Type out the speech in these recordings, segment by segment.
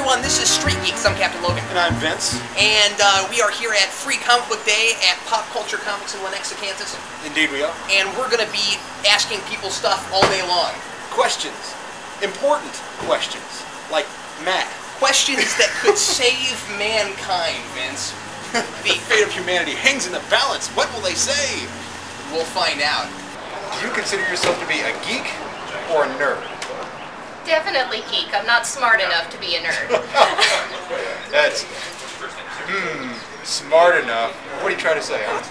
everyone, this is Street Geeks. I'm Captain Logan. And I'm Vince. And we are here at Free Comic Book Day at Pop Culture Comix in Lenexa, Kansas. Indeed we are. And we're going to be asking people stuff all day long. Questions. Important questions. Like math. Questions that could save mankind, Vince. The fate of humanity hangs in the balance. What will they say? We'll find out. Do you consider yourself to be a geek or a nerd? Definitely geek. I'm not smart enough to be a nerd. That's... smart enough. What are you trying to say, huh?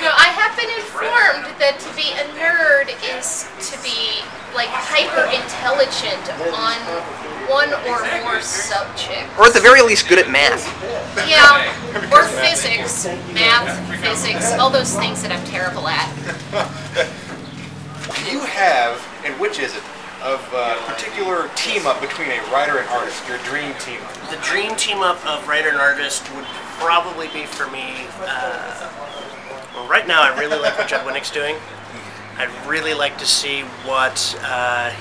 No, I have been informed that to be a nerd is to be, like, hyper-intelligent on one or more subjects. Or at the very least, good at math. Yeah, or physics. Math, physics, all those things that I'm terrible at. Do you have, and which is it, of particular team-up between a writer and artist, your dream team-up? The dream team-up of writer and artist would probably be for me, well, right now I really like what Judd Winnick's doing. I'd really like to see what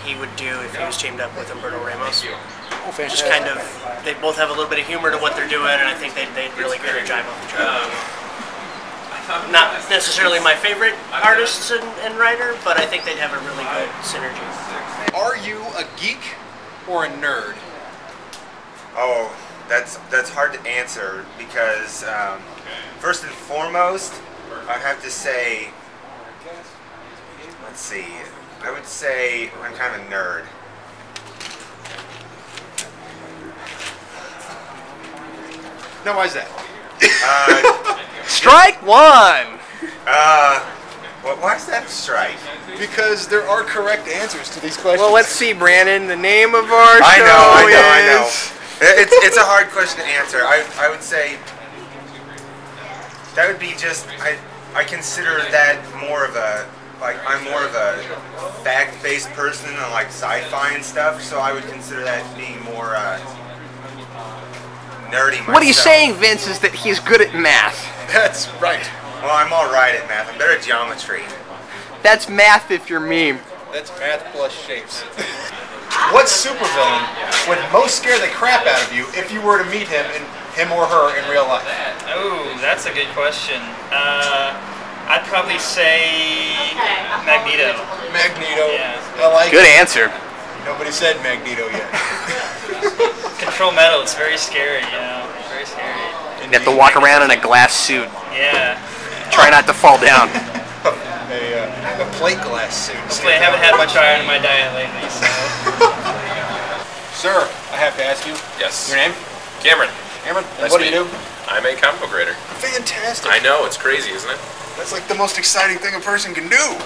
he would do if he was teamed up with Umberto Ramos. Oh, fantastic. Just kind of, they both have a little bit of humor to what they're doing, and I think they'd really get a jive off the track. Not necessarily my favorite artists and writer, but I think they'd have a really good synergy. Are you a geek or a nerd? Oh, that's hard to answer because first and foremost, I'd have to say, let's see, I would say I'm kind of a nerd. Now, why is that? Strike one! Well, why is that a strike? Because there are correct answers to these questions. Well, let's see, Brandon. The name of our show I know. It's a hard question to answer. I would say that would be just I consider that more of a I'm more of a fact-based person on like sci-fi and stuff, so I would consider that being more nerdy myself. What he's saying, Vince, is that he's good at math. That's right. Well, I'm all right at math. I'm better at geometry. That's math if you're me. That's math plus shapes. What supervillain would most scare the crap out of you if you were to meet him or her in real life? Oh, that's a good question. I'd probably say Magneto. Magneto. Yeah. I like Good it. answer. Nobody said Magneto yet. Control metal, it's very scary, you know. Very scary. You have to walk around in a glass suit. Yeah. Try not to fall down. A plate glass suit. Hopefully I haven't had much iron in my diet lately, so. Sir, I have to ask you. Yes. Your name? Cameron. Cameron. Nice What to do you meet do? I'm a comic book writer. Fantastic. I know, it's crazy, isn't it? That's like the most exciting thing a person can do.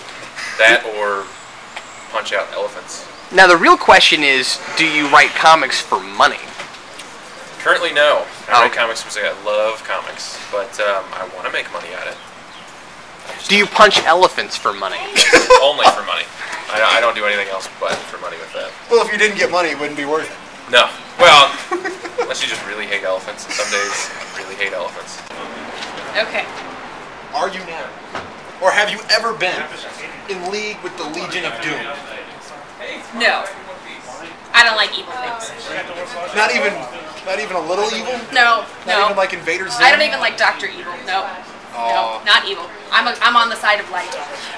That or punch out elephants. Now, the real question is, do you write comics for money? Currently, no. I write Okay. comics because I love comics, but I want to make money at it. Do you punch elephants for money? Only for money. I don't do anything else but for money with that. Well, if you didn't get money, it wouldn't be worth it. No. Well, unless you just really hate elephants, and some days I really hate elephants. Okay. Are you now? Or have you ever been in league with the Legion of Doom? No. I don't like evil things. Not even a little evil? No, Not no. even like Invader Zim? I don't even like Dr. Evil. No. No, not evil. I'm on the side of light.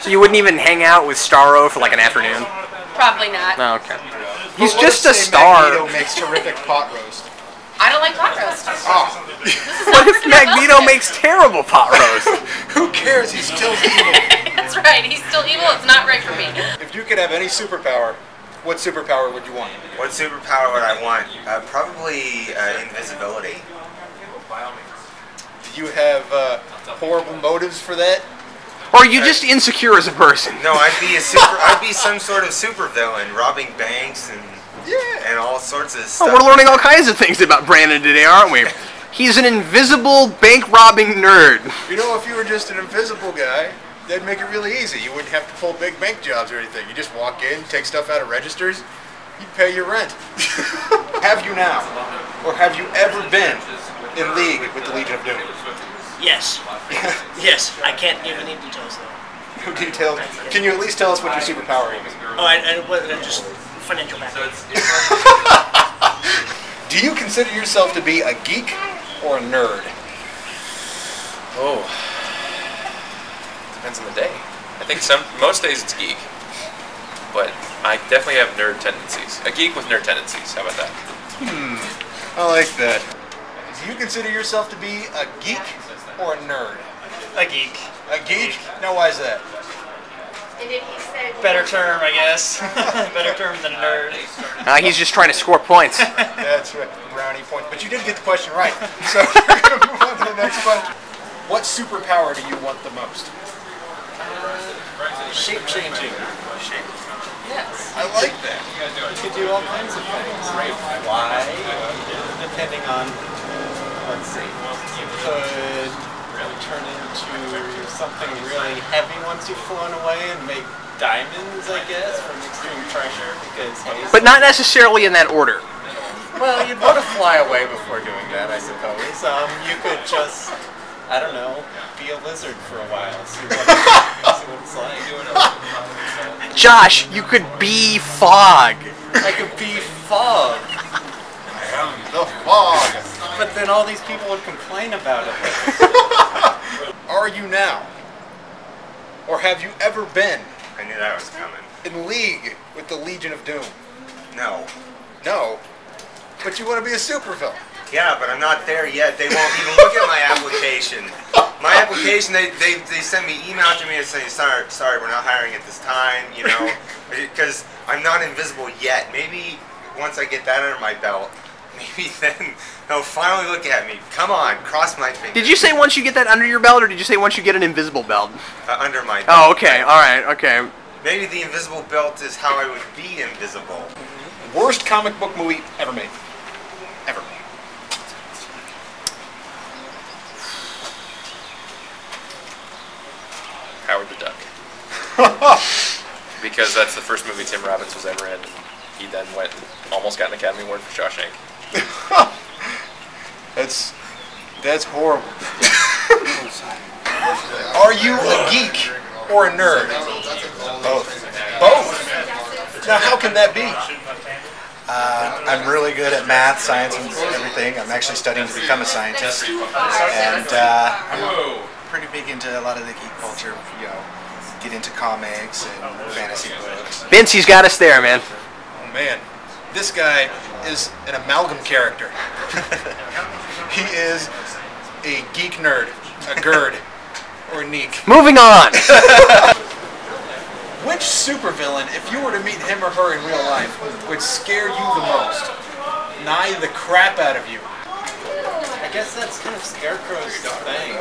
So you wouldn't even hang out with Starro for like an afternoon? Probably not. Oh, okay. But He's what just if, a say, star. Magneto makes terrific pot roast. I don't like pot roast. Oh. What if Magneto makes terrible pot roast? Who cares? He's still evil. That's right. He's still evil. It's not right for me. If you could have any superpower, what superpower would you want? What superpower would I want? Probably invisibility. Do you have horrible motives for that? Or are you just insecure as a person? No, I'd be some sort of supervillain, robbing banks and all sorts of stuff. Oh, we're learning all kinds of things about Brandon today, aren't we? He's an invisible bank-robbing nerd. You know, if you were just an invisible guy, that'd make it really easy. You wouldn't have to pull big bank jobs or anything. You just walk in, take stuff out of registers, you'd pay your rent. Have you now? Or have you ever been in league with the Legion of Doom? Yes. Yes. I can't give any details though. No details. Can you at least tell us what your superpower is? Oh, I just financial backing. Do you consider yourself to be a geek or a nerd? Oh, depends on the day. I think most days it's geek, but I definitely have nerd tendencies. A geek with nerd tendencies. How about that? I like that. Do you consider yourself to be a geek or a nerd? A geek. A geek? Now, why is that? Better term, I guess. Better term than a nerd. He's just trying to score points. That's right, brownie point. But you did get the question right. So we're going to move on to the next question. What superpower do you want the most? Shape-changing. Yes. I like that. You could do all kinds of things, right? Fly, depending on, let's see, you could turn into something really heavy once you've flown away and make diamonds, I guess, from extreme pressure, because, hey... But not necessarily in that order. Well, you'd want to fly away before doing that, I suppose. You could just, I don't know, be a lizard for a while, see what it's like. Josh, you could be fog. I could be fog. I am the fog. But then all these people would complain about it. Are you now? Or have you ever been I knew that was coming. in league with the Legion of Doom? No. No. But you want to be a supervillain. Yeah, but I'm not there yet. They won't even look at my application. My application, they send me email to me and say, sorry, we're not hiring at this time, you know, because I'm not invisible yet. Maybe once I get that under my belt, maybe then they'll finally look at me. Come on, cross my fingers. Did you say once you get that under your belt, or did you say once you get an invisible belt? Under my belt. Oh, okay, alright, okay. Maybe the invisible belt is how I would be invisible. Worst comic book movie ever made. Ever. Howard the Duck. Because that's the first movie Tim Robbins was ever in. He then went and almost got an Academy Award for Shawshank. That's horrible. Are you a geek or a nerd? Both. Both? Now how can that be? I'm really good at math, science, and everything. I'm actually studying to become a scientist. And I'm pretty big into a lot of the geek culture, you know, get into comics and fantasy books. Vince, he's got us there, man. Oh man, this guy is an amalgam character. He is a geek nerd, a GERD, or a neek. Moving on. Which supervillain, if you were to meet him or her in real life, would scare you the most? Nigh the crap out of you. I guess that's kind of Scarecrow's thing.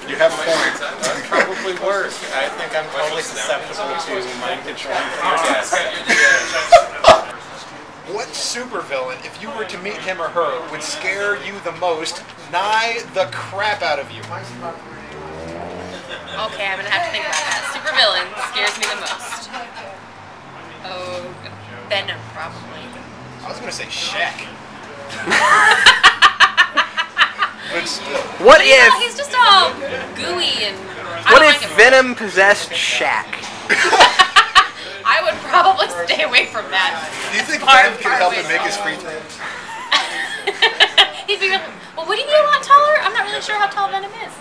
You have a point. Probably worse. I think I'm totally susceptible to mind controlling fear gas. What supervillain, if you were to meet him or her, would scare you the most, nigh the crap out of you? Okay, I'm gonna have to think about that. Supervillain scares me the most. Oh, Venom, probably. I was gonna say Shaq. But still. What You know, if... he's just all gooey and... What if Venom possessed Shaq? I would probably stay away from that. Do you think Far, Venom could far help away him make from his free throws? He'd be really... Well, would he be a lot taller? I'm not really sure how tall Venom is.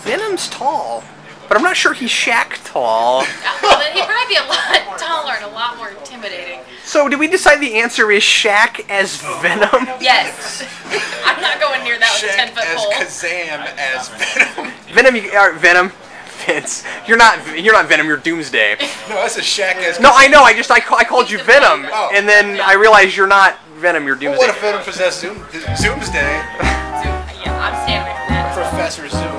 Venom's tall, but I'm not sure he's Shaq tall. Well, then he'd probably be a lot taller and a lot more intimidating. So, did we decide the answer is Shaq as Venom? Yes. I'm not going near that with a Shaq 10-foot as pole. Kazam as Venom. Venom, Venom. Vince, you're not Venom. You're Doomsday. No, that's a Shaq as. No, I know. I called you Venom, Oh. and then I realized you're not Venom. You're Well, Doomsday. what if Venom possessed Zoomsday? Yeah, I'm staying away from that. Professor Zoom.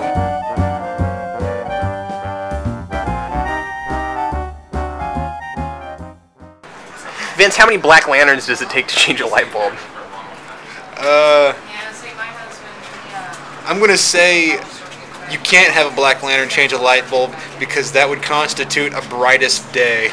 Vince, how many black lanterns does it take to change a light bulb? I'm gonna say you can't have a black lantern change a light bulb because that would constitute a brightest day.